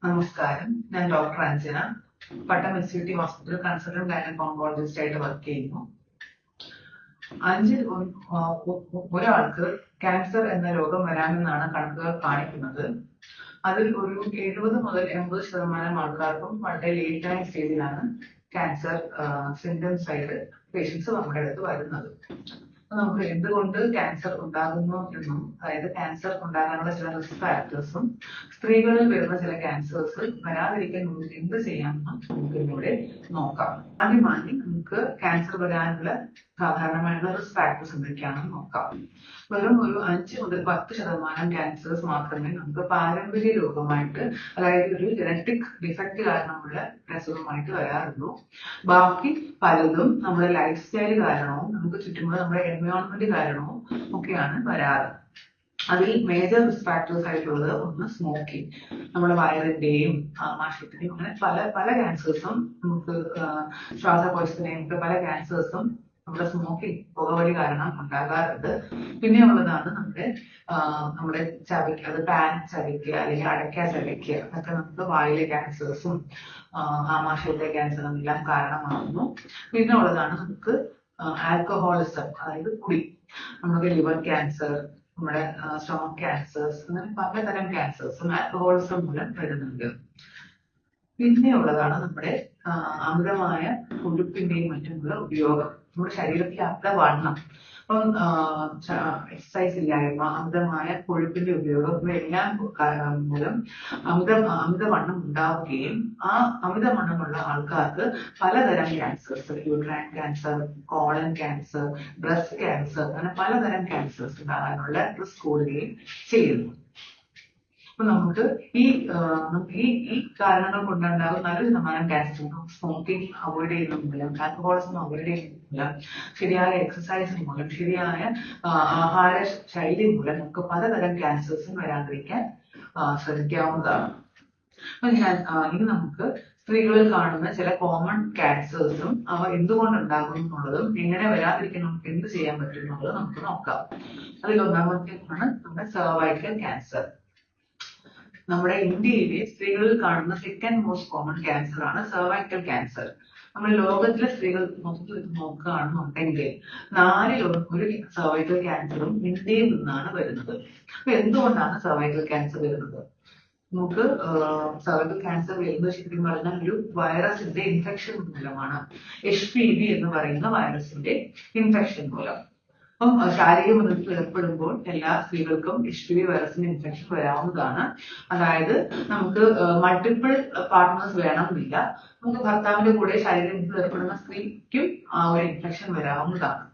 നമസ്കാരം. ഞാൻ doctor Anjana. Pattom S hospital consultant gynaec oncologist ആയിട്ട് വർക്ക് ചെയ്യുന്നു. ഒരാൾക്ക് ക്യാൻസർ എന്ന രോഗം വരാമെന്നാണ് കണക്കുകൾ കാണിക്കുന്നത്. അതിൽ ഒരു 70 മുതൽ 80% ആൾക്കാർക്കും വളരെ ലേറ്റ് ആയ സ്റ്റേജിലാണ് ക്യാൻസർ സിംറ്റംസ് ആയിട്ട് പേഷ്യൻസ് നമ്മുടെ അടുത്ത് വരുന്നത്. നമുക്ക് എന്തുകൊണ്ട് ക്യാൻസർ ഉണ്ടാകുന്നു എന്നും, അതായത് ക്യാൻസർ ഉണ്ടാകാനുള്ള ചില റിസ്ക് ഫാക്ടേഴ്സും സ്ത്രീകളിൽ വരുന്ന ചില ക്യാൻസേഴ്സ് വരാതിരിക്കാൻ നമുക്ക് എന്ത് ചെയ്യാമെന്നും നമുക്ക് ഇവിടെ നോക്കാം. ആദ്യമായി നമുക്ക് ക്യാൻസർ വരാനുള്ള സാധാരണമായിട്ടുള്ള റിസ്ക് ഫാക്ടേഴ്സ് എന്തൊക്കെയാണെന്ന് നോക്കാം. വെറും ഒരു 5 മുതൽ 10% ക്യാൻസേഴ്സ് മാത്രമേ നമുക്ക് പാരമ്പര്യ രോഗമായിട്ട്, അതായത് ഒരു ജനറ്റിക് ഡിഫക്റ്റ് കാരണമുള്ള അസുഖമായിട്ട് വരാറുള്ളൂ. ബാക്കി പലതും നമ്മുടെ ലൈഫ് സ്റ്റൈൽ കാരണവും നമുക്ക് ചുറ്റുമുള്ള നമ്മുടെ എൻവയോൺമെന്റ് കാരണവും ഒക്കെയാണ് വരാറ്. അതിൽ മേജർ റിസ്ക് ഫാക്ടേഴ്സ് ആയിട്ടുള്ളത് ഒന്ന് സ്മോക്കിംഗ്, നമ്മുടെ വയറിന്റെയും ആമാശയത്തിന്റെയും അങ്ങനെ പല പല ക്യാൻസേഴ്സും നമുക്ക് ശ്വാസകോശത്തിന്റെയും ഒക്കെ പല ക്യാൻസേഴ്സും നമ്മുടെ സ്മോക്കിംഗ് പുകവലി കാരണം ഉണ്ടാകാറുണ്ട്. പിന്നെ ഉള്ളതാണ് നമ്മുടെ ചവയ്ക്കുക, അത് പാൻ ചവയ്ക്കുക അല്ലെങ്കിൽ അടയ്ക്ക ചവയ്ക്കുക, അതൊക്കെ നമുക്ക് വായിലെ ക്യാൻസേഴ്സും ആമാശയത്തിലെ ക്യാൻസറും എല്ലാം കാരണമാകുന്നു. പിന്നെ ഉള്ളതാണ് നമുക്ക് ആൽക്കഹോളിസം, അതായത് കുടി, നമുക്ക് ലിവർ ക്യാൻസർ, നമ്മുടെ സ്റ്റൊമക് ക്യാൻസേഴ്സ്, അങ്ങനെ പലതരം ക്യാൻസേഴ്സും ആൽക്കഹോളിസം മൂലം വരുന്നുണ്ട്. പിന്നെ ഉള്ളതാണ് നമ്മുടെ അമിതമായ കൊഴുപ്പിന്റെയും മറ്റുമുള്ള ഉപയോഗം, നമ്മുടെ ശരീരത്തിലെ അമിതവണ്ണം. അപ്പം എക്സസൈസ് ഇല്ലായ്മ, അമിതമായ കൊഴുപ്പിന്റെ ഉപയോഗം ഇവയെല്ലാം മൂലം അമിതവണ്ണം ഉണ്ടാവുകയും ആ അമിതവണ്ണമുള്ള ആൾക്കാർക്ക് പലതരം cancers, uterine cancer, colon cancer, breast cancer, അങ്ങനെ പലതരം ക്യാൻസേഴ്സ് ഉണ്ടാകാനുള്ള റിസ്ക് കൂടുകയും ചെയ്യുന്നു. അപ്പൊ നമുക്ക് ഈ കാരണങ്ങൾ കൊണ്ടുണ്ടാകും നല്ലൊരു ശതമാനം ക്യാൻസർ സ്മോക്കിംഗ് അവോയ്ഡ് ചെയ്യുന്ന മൂലം, ആൽക്കഹോളിസം അവോയ്ഡ് ചെയ്യുന്ന മൂലം, ശരിയായ എക്സസൈസ് മൂലം, ശരിയായ ആഹാര ശൈലി മൂലം നമുക്ക് പലതരം ക്യാൻസേഴ്സും വരാതിരിക്കാൻ ശ്രമിക്കാവുന്നതാണ്. അപ്പൊ ഇനി നമുക്ക് സ്ത്രീകളിൽ കാണുന്ന ചില കോമൺ ക്യാൻസേഴ്സും അവ എന്തുകൊണ്ടുണ്ടാകും എന്നുള്ളതും എങ്ങനെ വരാതിരിക്കാൻ നമുക്ക് എന്ത് ചെയ്യാൻ പറ്റും എന്നുള്ളത് നമുക്ക് നോക്കാം. അതിൽ ഒന്നാമത്തേതാണ് നമ്മുടെ സർവൈക്കൽ ക്യാൻസർ. നമ്മുടെ ഇന്ത്യയിലെ സ്ത്രീകളിൽ കാണുന്ന സെക്കൻഡ് മോസ്റ്റ് കോമൺ ക്യാൻസർ ആണ് സർവൈക്കൽ ക്യാൻസർ. നമ്മൾ ലോകത്തിലെ സ്ത്രീകൾ നോക്കുകയാണെന്നുണ്ടെങ്കിൽ 4 ഒരു സർവൈക്കൽ ക്യാൻസറും ഇന്ത്യയിൽ നിന്നാണ് വരുന്നത്. അപ്പൊ എന്തുകൊണ്ടാണ് സർവൈക്കൽ ക്യാൻസർ വരുന്നത്? നമുക്ക് സർവൈക്കൽ ക്യാൻസർ വരുന്നത് ശരിക്കും പറഞ്ഞാൽ ഒരു വൈറസിന്റെ ഇൻഫെക്ഷൻ മൂലമാണ്. HPV എന്ന് പറയുന്ന വൈറസിന്റെ ഇൻഫെക്ഷൻ മൂലം. അപ്പം ശാരീരിക ബന്ധത്തിൽ ഏർപ്പെടുമ്പോൾ എല്ലാ സ്ത്രീകൾക്കും HPV വൈറസിന്റെ ഇൻഫെക്ഷൻ വരാവുന്നതാണ്. അതായത് നമുക്ക് മൾട്ടിപ്പിൾ പാർട്ട്നേഴ്സ് വേണമെന്നില്ല, നമുക്ക് ഭർത്താവിന്റെ കൂടെ ശാരീരിക ബന്ധത്തിൽ ഏർപ്പെടുന്ന സ്ത്രീക്കും ആ ഒരു ഇൻഫെക്ഷൻ വരാവുന്നതാണ്.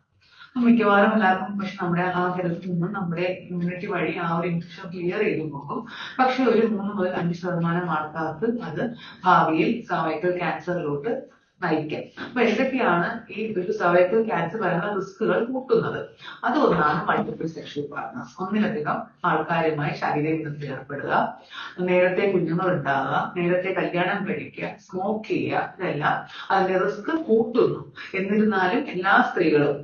മിക്കവാറും എല്ലാവർക്കും പക്ഷെ നമ്മുടെ ആ ഹെൽത്തിൽ നിന്നും നമ്മുടെ ഇമ്മ്യൂണിറ്റി വഴി ആ ഒരു ഇൻഫെക്ഷൻ ക്ലിയർ ചെയ്തു പോകും. പക്ഷെ ഒരു 3 മുതൽ 5% ആൾക്കാർക്ക് അത് ഭാവിയിൽ സർവൈക്കൽ ക്യാൻസറിലോട്ട് നയിക്കാം. അപ്പൊ എന്തൊക്കെയാണ് ഈ ഒരു സർവൈക്കൽ ക്യാൻസർ വരുന്ന റിസ്കുകൾ കൂട്ടുന്നത്? അതൊന്നാണ് മൾട്ടിപ്പിൾ സെക്ഷൽ പാർട്ട്നേഴ്സ്, ഒന്നിലധികം ആൾക്കാരുമായി ശാരീരിക ബന്ധത്തിൽ ഏർപ്പെടുക, നേരത്തെ കുഞ്ഞുങ്ങൾ ഉണ്ടാകുക, നേരത്തെ കല്യാണം കഴിക്കുക, സ്മോക്ക് ചെയ്യുക, ഇതെല്ലാം അതിന്റെ റിസ്ക് കൂട്ടുന്നു. എന്നിരുന്നാലും എല്ലാ സ്ത്രീകളും,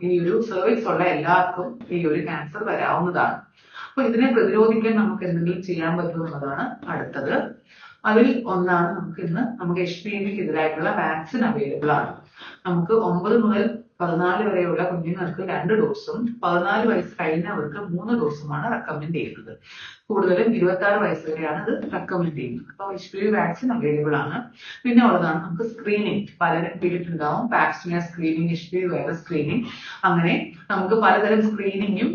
ഈ ഒരു സർവീസ് ഉള്ള എല്ലാവർക്കും ഈ ഒരു ക്യാൻസർ വരാവുന്നതാണ്. അപ്പൊ ഇതിനെ പ്രതിരോധിക്കാൻ നമുക്ക് എന്തെങ്കിലും ചെയ്യാൻ പറ്റുമെന്നതാണ് അടുത്തത്. അതിൽ ഒന്നാണ് നമുക്ക് HPVക്ക് എതിരായിട്ടുള്ള വാക്സിൻ അവൈലബിൾ ആണ്. നമുക്ക് 9 മുതൽ 14 വരെയുള്ള കുഞ്ഞുങ്ങൾക്ക് 2 ഡോസും 14 വയസ്സ് കഴിഞ്ഞവർക്ക് 3 ഡോസുമാണ് റെക്കമെൻഡ് ചെയ്യുന്നത്. കൂടുതലും 26 വയസ്സ് വരെയാണ് ഇത് റെക്കമെൻഡ് ചെയ്യുന്നത്. അപ്പൊ HPV വാക്സിൻ അവൈലബിൾ ആണ്. പിന്നെ ഉള്ളതാണ് നമുക്ക് സ്ക്രീനിങ്. പലരും കേട്ടിട്ടുണ്ടാവും, പാക്സിനിയ സ്ക്രീനിങ്, HPV വൈറസ് സ്ക്രീനിങ്, അങ്ങനെ നമുക്ക് പലതരം സ്ക്രീനിങ്ങും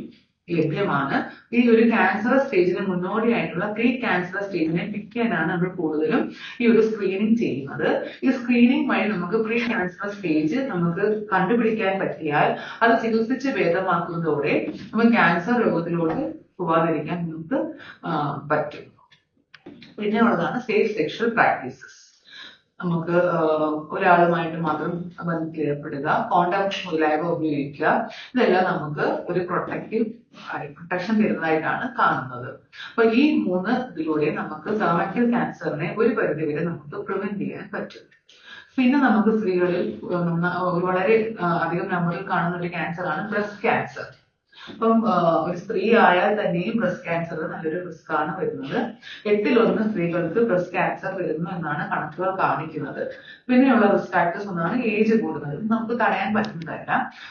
ലഭ്യമാണ്. ഈ ഒരു ക്യാൻസർ സ്റ്റേജിന് മുന്നോടിയായിട്ടുള്ള പ്രീ ക്യാൻസർ സ്റ്റേജിനെ പിക്ക് ചെയ്യാനാണ് നമ്മൾ കൂടുതലും ഈ ഒരു സ്ക്രീനിങ് ചെയ്യുന്നത്. ഈ സ്ക്രീനിങ് വഴി നമുക്ക് പ്രീ ക്യാൻസർ സ്റ്റേജ് നമുക്ക് കണ്ടുപിടിക്കാൻ പറ്റിയാൽ അത് ചികിത്സിച്ച് ഭേദമാക്കുന്നതോടെ നമുക്ക് ക്യാൻസർ രോഗത്തിലോട്ട് പോവാതിരിക്കാൻ നമുക്ക് പറ്റും. പിന്നെ ഉള്ളതാണ് സേഫ് സെക്ഷൽ പ്രാക്ടീസസ്. നമുക്ക് ഒരാളുമായിട്ട് മാത്രം ബന്ധത്തിൽ ഏർപ്പെടുക, കോണ്ടം മുതലായവ ഉപയോഗിക്കുക, ഇതെല്ലാം നമുക്ക് ഒരു പ്രൊട്ടക്ഷൻ തരുന്നതായിട്ടാണ് കാണുന്നത്. അപ്പൊ ഈ 3 ഇതിലൂടെ നമുക്ക് സർവൈക്കൽ ക്യാൻസറിനെ ഒരു പരിധിവരെ നമുക്ക് പ്രിവെന്റ് ചെയ്യാൻ പറ്റും. പിന്നെ നമുക്ക് സ്ത്രീകളിൽ വളരെ അധികം നമ്പറിൽ കാണുന്ന ഒരു ക്യാൻസർ ആണ് ബ്രസ്റ്റ് ക്യാൻസർ. അപ്പം ഒരു സ്ത്രീ ആയാൽ തന്നെയും ബ്രസ്റ്റ് ക്യാൻസർ നല്ലൊരു റിസ്ക് ആണ് വരുന്നത്. 8 സ്ത്രീകൾക്ക് ബ്രസ്റ്റ് ക്യാൻസർ വരുന്നു എന്നാണ് കണക്കുകൾ കാണിക്കുന്നത്. പിന്നെയുള്ള റിസ്ക് ഫാക്ടേഴ്സ് ഒന്നാണ് ഏജ് കൂടുന്നത്. നമുക്ക് തടയാൻ പറ്റുന്നതല്ല.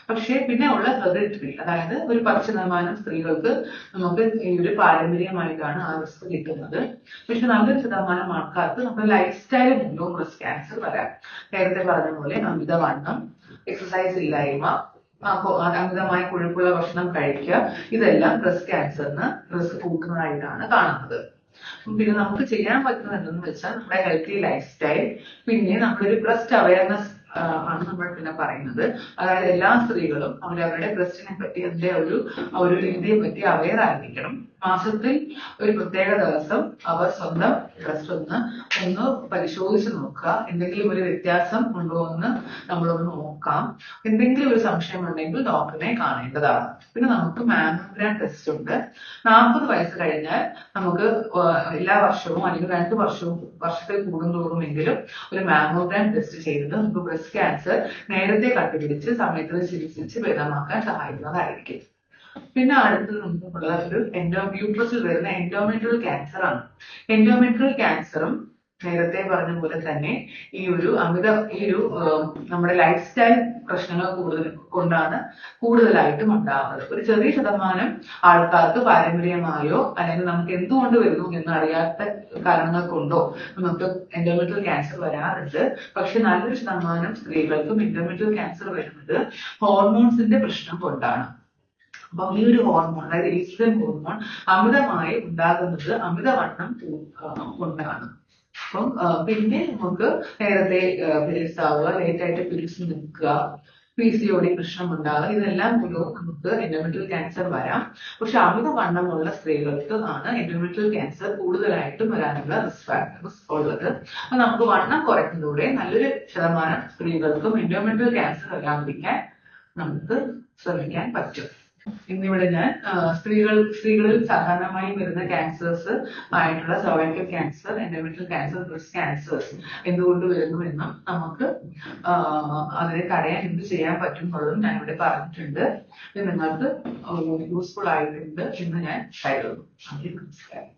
പക്ഷേ പിന്നെ ഉള്ള ഹെറിഡിറ്ററി, അതായത് ഒരു 10% സ്ത്രീകൾക്ക് നമുക്ക് ഈ ഒരു പാരമ്പര്യമായിട്ടാണ് ആ റിസ്ക് കിട്ടുന്നത്. പക്ഷെ നല്ലൊരു ശതമാനം ആൾക്കാർക്ക് നമ്മുടെ ലൈഫ് സ്റ്റൈൽ മൂലവും ബ്രസ്റ്റ് ക്യാൻസർ വരാം. നേരത്തെ പറഞ്ഞ പോലെ അമിതവണ്ണം, എക്സസൈസ് ഇല്ലായ്മ, അമിതമായ കൊഴുപ്പുള്ള ഭക്ഷണം കഴിക്കുക, ഇതെല്ലാം ബ്രസ്റ്റ് ക്യാൻസറിന് റിസ്ക് കൂട്ടുന്നതായിട്ടാണ് കാണുന്നത്. പിന്നെ നമുക്ക് ചെയ്യാൻ പറ്റുന്നത് എന്തെന്ന് വെച്ചാൽ നമ്മുടെ ഹെൽത്തി ലൈഫ് സ്റ്റൈൽ, പിന്നെ നമ്മളൊരു ബ്രസ്റ്റ് അവയർനെസ് ആണ് നമ്മൾ പിന്നെ പറയുന്നത്. അതായത് എല്ലാ സ്ത്രീകളും അവരവരുടെ ബ്രസ്റ്റിനെ പറ്റി അതിന്റെ ഒരു രീതിയെ പറ്റി അവെയർ ആയിരിക്കണം. മാസത്തിൽ ഒരു പ്രത്യേക ദിവസം അവർ സ്വന്തം ബ്രസ്റ്റ് ഒന്ന് പരിശോധിച്ച് നോക്കുക. എന്തെങ്കിലും ഒരു വ്യത്യാസം ഉണ്ടോ എന്ന് നമ്മളൊന്ന് നോക്കാം. എന്തെങ്കിലും ഒരു സംശയം ഉണ്ടെങ്കിൽ ഡോക്ടറിനെ കാണേണ്ടതാണ്. പിന്നെ നമുക്ക് മാമോഗ്രാം ടെസ്റ്റ് ഉണ്ട്. 40 വയസ്സ് കഴിഞ്ഞാൽ നമുക്ക് എല്ലാ വർഷവും അല്ലെങ്കിൽ 2 വർഷത്തിൽ കൂടുന്തോറുമെങ്കിലും ഒരു മാമോഗ്രാം ടെസ്റ്റ് ചെയ്തത് നമുക്ക് ബ്രസ്റ്റ് ക്യാൻസർ നേരത്തെ കണ്ടുപിടിച്ച് സമയത്തിന് ചികിത്സിച്ച് ഭേദമാക്കാൻ സഹായിക്കുന്നതായിരിക്കും. പിന്നെ അടുത്തത് നമുക്കുള്ള ഒരു യൂട്രസിൽ വരുന്ന എൻഡോമെട്രിയൽ ക്യാൻസർ ആണ്. എൻഡോമെട്രിയൽ ക്യാൻസറും നേരത്തെ പറഞ്ഞ പോലെ തന്നെ ഈ ഒരു നമ്മുടെ ലൈഫ് സ്റ്റൈൽ പ്രശ്നങ്ങൾ കൊണ്ടാണ് കൂടുതലായിട്ടും ഉണ്ടാവുന്നത്. ഒരു ചെറിയ ശതമാനം ആൾക്കാർക്ക് പാരമ്പര്യമായോ അല്ലെങ്കിൽ നമുക്ക് എന്തുകൊണ്ട് വരുന്നു എന്ന് അറിയാത്ത കാരണങ്ങൾ കൊണ്ടോ നമുക്ക് എൻഡോമെട്രിയൽ ക്യാൻസർ വരാറുണ്ട്. പക്ഷെ നല്ലൊരു ശതമാനം സ്ത്രീകൾക്കും എൻഡോമെട്രിയൽ ക്യാൻസർ വരുന്നത് ഹോർമോൺസിന്റെ പ്രശ്നം കൊണ്ടാണ്. അപ്പൊ ഈ ഒരു ഹോർമോൺ, അതായത് ഈസ്ട്രജൻ ഹോർമോൺ അമിതമായി ഉണ്ടാകുന്നത് അമിതവണ്ണം കൊണ്ടാണ്. അപ്പം പിന്നെ നമുക്ക് നേരത്തെ പീരീഡ്സ് ആവുക, ലേറ്റ് ആയിട്ട് പീരീഡ്സ് നിൽക്കുക, PCOD പ്രശ്നം ഉണ്ടാകുക, ഇതെല്ലാം മൂലവും നമുക്ക് എൻഡോമെട്രിയൽ ക്യാൻസർ വരാം. പക്ഷെ അമിതവണ്ണമുള്ള സ്ത്രീകൾക്ക് ആണ് എൻഡോമെട്രിയൽ ക്യാൻസർ കൂടുതലായിട്ടും വരാനുള്ള റിസ്ക് ഉള്ളത്. അപ്പൊ നമുക്ക് വണ്ണം കുറയ്ക്കുന്നതോടെ നല്ലൊരു ശതമാനം സ്ത്രീകൾക്കും എൻഡോമെട്രിയൽ ക്യാൻസർ വരാതിരിക്കാൻ നമുക്ക് ശ്രമിക്കാൻ പറ്റും. ഇന്നിവിടെ ഞാൻ സ്ത്രീകളിൽ സാധാരണമായി വരുന്ന ക്യാൻസേഴ്സ് ആയിട്ടുള്ള cervical cancer, endometrial cancer, breast cancers എന്തുകൊണ്ട് വരുന്നു എന്നും നമുക്ക് അതിനെ തടയാൻ എന്ത് ചെയ്യാൻ പറ്റും എന്നുള്ളതും ഞാൻ ഇവിടെ പറഞ്ഞിട്ടുണ്ട്. ഇത് നിങ്ങൾക്ക് യൂസ്ഫുൾ ആയിട്ടുണ്ട് എന്ന് ഞാൻ കരുതുന്നു. നമസ്കാരം.